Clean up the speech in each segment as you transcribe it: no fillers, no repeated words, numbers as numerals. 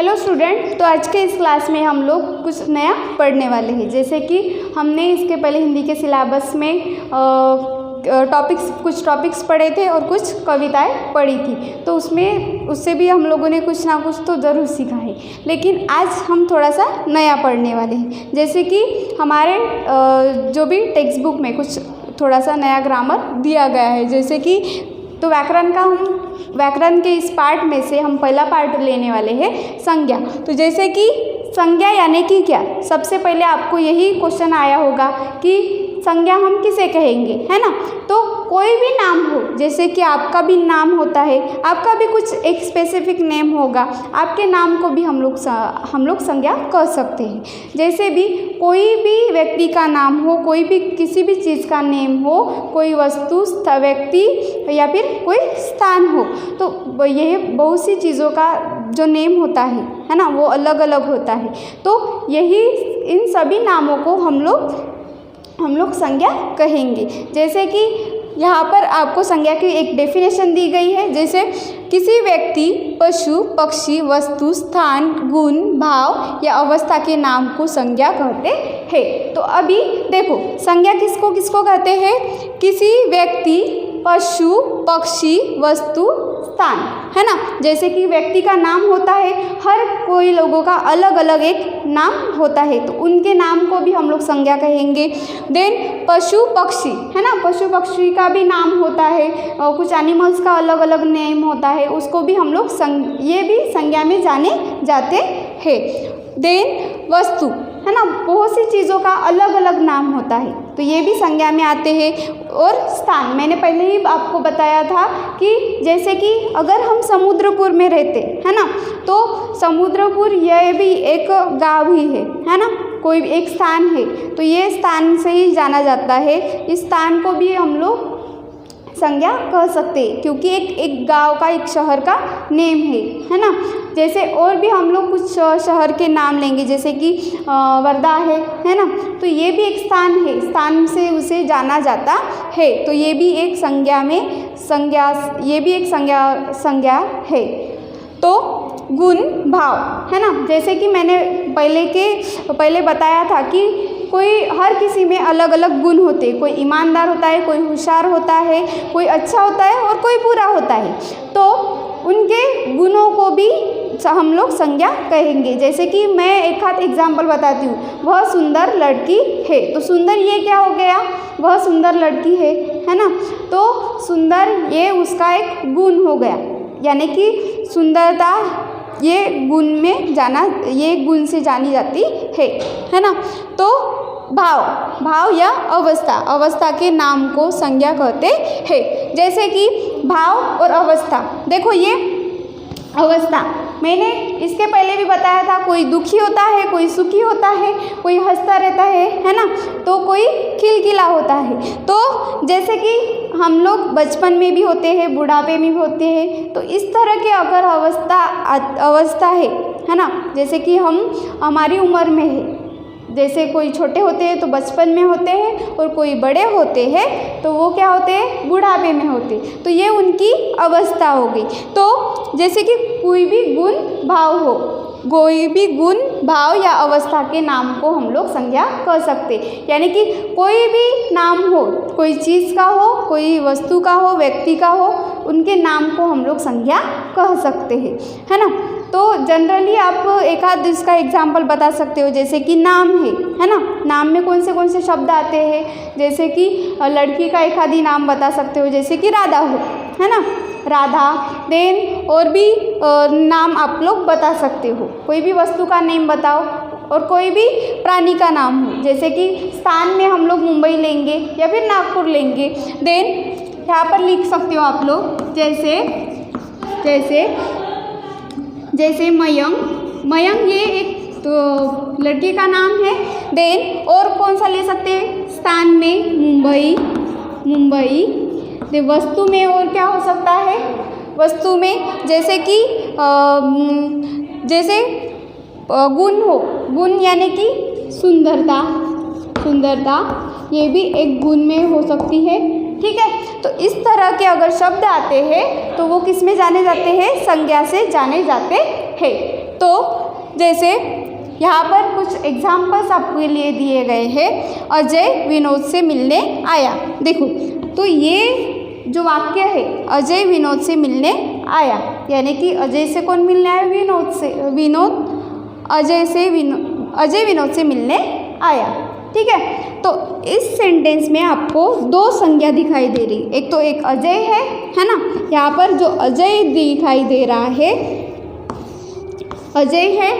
Hello student, तो आज के इस क्लास में हम लोग कुछ नया पढ़ने वाले हैं। जैसे कि हमने इसके पहले हिंदी के सिलेबस में कुछ टॉपिक्स पढ़े थे और कुछ कविताएं पढ़ी थी, तो उससे भी हम लोगों ने कुछ ना कुछ तो ज़रूर सीखा है। लेकिन आज हम थोड़ा सा नया पढ़ने वाले हैं। जैसे कि हमारे जो भी टेक्स्ट बुक में कुछ थोड़ा सा नया ग्रामर दिया गया है। जैसे कि तो व्याकरण के इस पार्ट में से हम पहला पार्ट लेने वाले हैं संज्ञा। तो जैसे कि संज्ञा यानी कि क्या, सबसे पहले आपको यही क्वेश्चन आया होगा कि संज्ञा हम किसे कहेंगे, है ना। तो कोई भी नाम हो, जैसे कि आपका भी नाम होता है, आपका भी कुछ एक स्पेसिफिक नेम होगा, आपके नाम को भी हम लोग संज्ञा कह सकते हैं। जैसे भी कोई भी व्यक्ति का नाम हो, कोई भी किसी भी चीज़ का नेम हो, कोई वस्तु, व्यक्ति या फिर कोई स्थान हो, तो यह बहुत सी चीज़ों का जो नेम होता है ना, वो अलग अलग होता है। तो यही इन सभी नामों को हम लोग संज्ञा कहेंगे। जैसे कि यहाँ पर आपको संज्ञा की एक डेफिनेशन दी गई है। जैसे किसी व्यक्ति, पशु, पक्षी, वस्तु, स्थान, गुण, भाव या अवस्था के नाम को संज्ञा कहते हैं। तो अभी देखो, संज्ञा किसको किसको कहते हैं? किसी व्यक्ति, पशु, पक्षी, वस्तु, स्थान, है ना। जैसे कि व्यक्ति का नाम होता है, हर कोई लोगों का अलग अलग एक नाम होता है, तो उनके नाम को भी हम लोग संज्ञा कहेंगे। देन पशु पक्षी, है ना, पशु पक्षी का भी नाम होता है, और कुछ एनिमल्स का अलग अलग नेम होता है, उसको भी हम लोग ये भी संज्ञा में जाने जाते हैं। देन वस्तु, है ना, बहुत सी चीज़ों का अलग अलग नाम होता है, तो ये भी संज्ञा में आते हैं। और स्थान, मैंने पहले ही आपको बताया था कि जैसे कि अगर हम समुद्रपुर में रहते, है ना, तो समुद्रपुर यह भी एक गाँव ही है ना, कोई एक स्थान है, तो ये स्थान से ही जाना जाता है। इस स्थान को भी हम लोग संज्ञा कह सकते हैं, क्योंकि एक गांव का, एक शहर का नेम है ना। जैसे और भी हम लोग कुछ शहर के नाम लेंगे, जैसे कि वर्धा है ना, तो ये भी एक स्थान है, स्थान से उसे जाना जाता है, तो ये भी एक संज्ञा है। तो गुण, भाव, है ना, जैसे कि मैंने पहले बताया था कि हर किसी में अलग अलग गुण होते हैं। कोई ईमानदार होता है, कोई होशियार होता है, कोई अच्छा होता है और कोई बुरा होता है, तो उनके गुणों को भी हम लोग संज्ञा कहेंगे। जैसे कि मैं एक आध एग्जाम्पल बताती हूँ, वह सुंदर लड़की है, तो सुंदर ये क्या हो गया, वह सुंदर लड़की है ना, तो सुंदर ये उसका एक गुण हो गया, यानी कि सुंदरता ये गुण से जानी जाती है ना। तो भाव या अवस्था के नाम को संज्ञा कहते हैं। जैसे कि भाव और अवस्था, देखो ये अवस्था मैंने इसके पहले भी बताया था, कोई दुखी होता है, कोई सुखी होता है, कोई हंसता रहता है ना, तो कोई खिलखिला होता है। तो जैसे कि हम लोग बचपन में भी होते हैं, बुढ़ापे में भी होते हैं, तो इस तरह के अगर अवस्था है ना, जैसे कि हमारी उम्र में है, जैसे कोई छोटे होते हैं तो बचपन में होते हैं, और कोई बड़े होते हैं तो वो क्या होते हैं, बुढ़ापे में होते हैं, तो ये उनकी अवस्था हो गई। तो जैसे कि कोई भी गुण भाव या अवस्था के नाम को हम लोग संज्ञा कह सकते, यानी कि कोई भी नाम हो, कोई चीज़ का हो, कोई वस्तु का हो, व्यक्ति का हो, उनके नाम को हम लोग संज्ञा कह सकते हैं, है ना। तो जनरली आप एक आध इसका एग्जाम्पल बता सकते हो, जैसे कि नाम है ना, नाम में कौन से शब्द आते हैं, जैसे कि लड़की का एक आधी नाम बता सकते हो, जैसे कि राधा हो, है ना, राधा। देन और भी नाम आप लोग बता सकते हो, कोई भी वस्तु का नेम बताओ, और कोई भी प्राणी का नाम हो, जैसे कि स्थान में हम लोग मुंबई लेंगे या फिर नागपुर लेंगे। देन यहाँ पर लिख सकते हो आप लोग, जैसे मयंक ये एक तो लड़की का नाम है। देन और कौन सा ले सकते हैं, स्थान में मुंबई। देन वस्तु में और क्या हो सकता है, वस्तु में जैसे कि जैसे गुण हो, गुण यानी कि सुंदरता, ये भी एक गुण में हो सकती है, ठीक है। तो इस तरह के अगर शब्द आते हैं तो वो किस में जाने जाते हैं, संज्ञा से जाने जाते हैं। तो जैसे यहाँ पर कुछ एग्जाम्पल्स आपके लिए दिए गए हैं। अजय विनोद से मिलने आया। देखो, तो ये जो वाक्य है अजय विनोद से मिलने आया, यानी कि अजय से कौन मिलने आया? विनोद से। अजय विनोद से मिलने आया। ठीक है, तो इस सेंटेंस में आपको दो संज्ञा दिखाई दे रही। एक तो एक अजय है ना, यहाँ पर जो अजय दिखाई दे रहा है अजय है,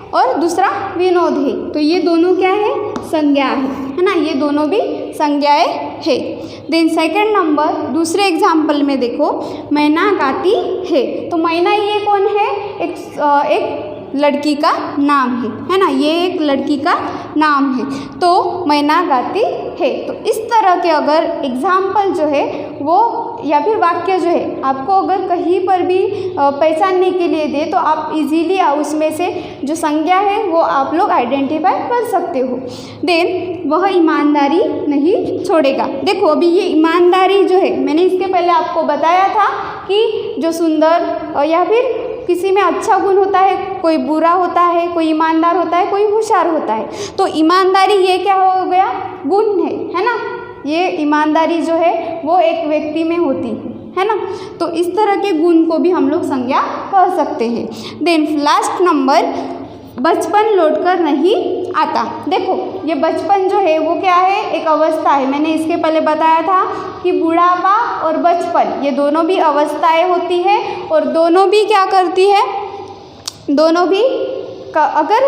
और दूसरा विनोद है। तो ये दोनों क्या है? संज्ञा है ना, ये दोनों भी संज्ञाएं है। देन सेकंड नंबर दूसरे एग्जाम्पल में देखो, मैना गाती है। तो मैना ये कौन है? एक लड़की का नाम है ना, ये एक लड़की का नाम है। तो मैना गाती है। तो इस तरह के अगर एग्जाम्पल जो है वो या फिर वाक्य जो है आपको अगर कहीं पर भी पहचानने के लिए दे, तो आप इजीली उसमें से जो संज्ञा है वो आप लोग आइडेंटिफाई कर सकते हो। देन वह ईमानदारी नहीं छोड़ेगा। देखो, अभी ये ईमानदारी जो है मैंने इसके पहले आपको बताया था कि जो सुंदर या फिर किसी में अच्छा गुण होता है, कोई बुरा होता है, कोई ईमानदार होता है, कोई होशियार होता है। तो ईमानदारी ये क्या हो गया? गुण है ना। ये ईमानदारी जो है वो एक व्यक्ति में होती है ना। तो इस तरह के गुण को भी हम लोग संज्ञा कह सकते हैं। देन लास्ट नंबर, बचपन लौटकर नहीं आता। देखो, ये बचपन जो है वो क्या है? एक अवस्था है। मैंने इसके पहले बताया था कि बुढ़ापा और बचपन ये दोनों भी अवस्थाएं होती है, और दोनों भी क्या करती है? दोनों भी अगर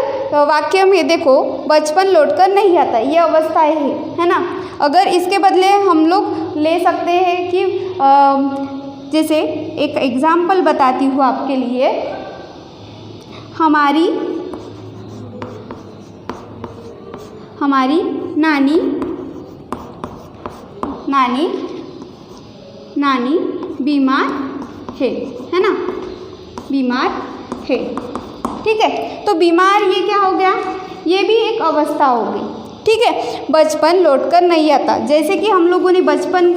वाक्य में देखो, बचपन लौटकर नहीं आता, ये अवस्थाएं है ना। अगर इसके बदले हम लोग ले सकते हैं कि जैसे एक एग्जाम्पल बताती हूँ आपके लिए, हमारी नानी बीमार है ना, बीमार है। ठीक है, तो बीमार ये क्या हो गया? ये भी एक अवस्था हो गई। ठीक है, बचपन लौटकर नहीं आता, जैसे कि हम लोगों ने बचपन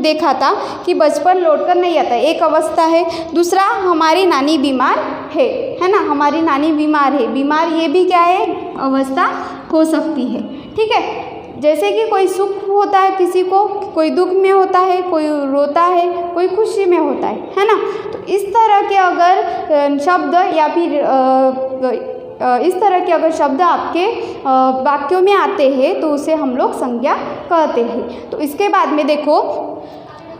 देखा था कि बचपन लौटकर नहीं आता, एक अवस्था है। दूसरा, हमारी नानी बीमार है ना, हमारी नानी बीमार है। बीमार ये भी क्या है? अवस्था हो सकती है। ठीक है, जैसे कि कोई सुख होता है किसी को, कोई दुख में होता है, कोई रोता है, कोई खुशी में होता है ना। तो इस तरह के अगर शब्द या फिर इस तरह के अगर शब्द आपके वाक्यों में आते हैं तो उसे हम लोग संज्ञा कहते हैं। तो इसके बाद में देखो,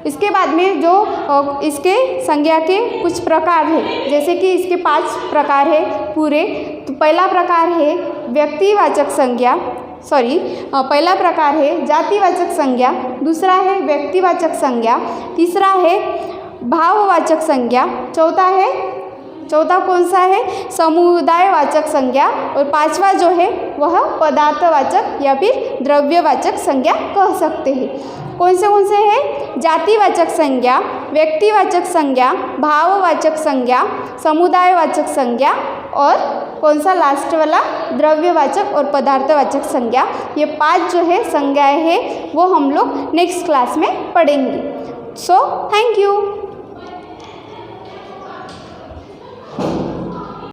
इसके बाद में जो इसके संज्ञा के कुछ प्रकार है, जैसे कि इसके 5 प्रकार है पूरे। तो पहला प्रकार है व्यक्तिवाचक संज्ञा, पहला प्रकार है जातिवाचक संज्ञा, दूसरा है व्यक्तिवाचक संज्ञा, तीसरा है भाववाचक संज्ञा, चौथा कौन सा है? समुदायवाचक संज्ञा, और 5वां जो है वह पदार्थवाचक या फिर द्रव्यवाचक संज्ञा कह सकते हैं। कौन से हैं? जातिवाचक संज्ञा, व्यक्तिवाचक संज्ञा, भाववाचक संज्ञा, समुदायवाचक संज्ञा, और कौन सा लास्ट वाला? द्रव्यवाचक और पदार्थवाचक संज्ञा। ये 5 जो है संज्ञाएं हैं वो हम लोग नेक्स्ट क्लास में पढ़ेंगे। So thank you.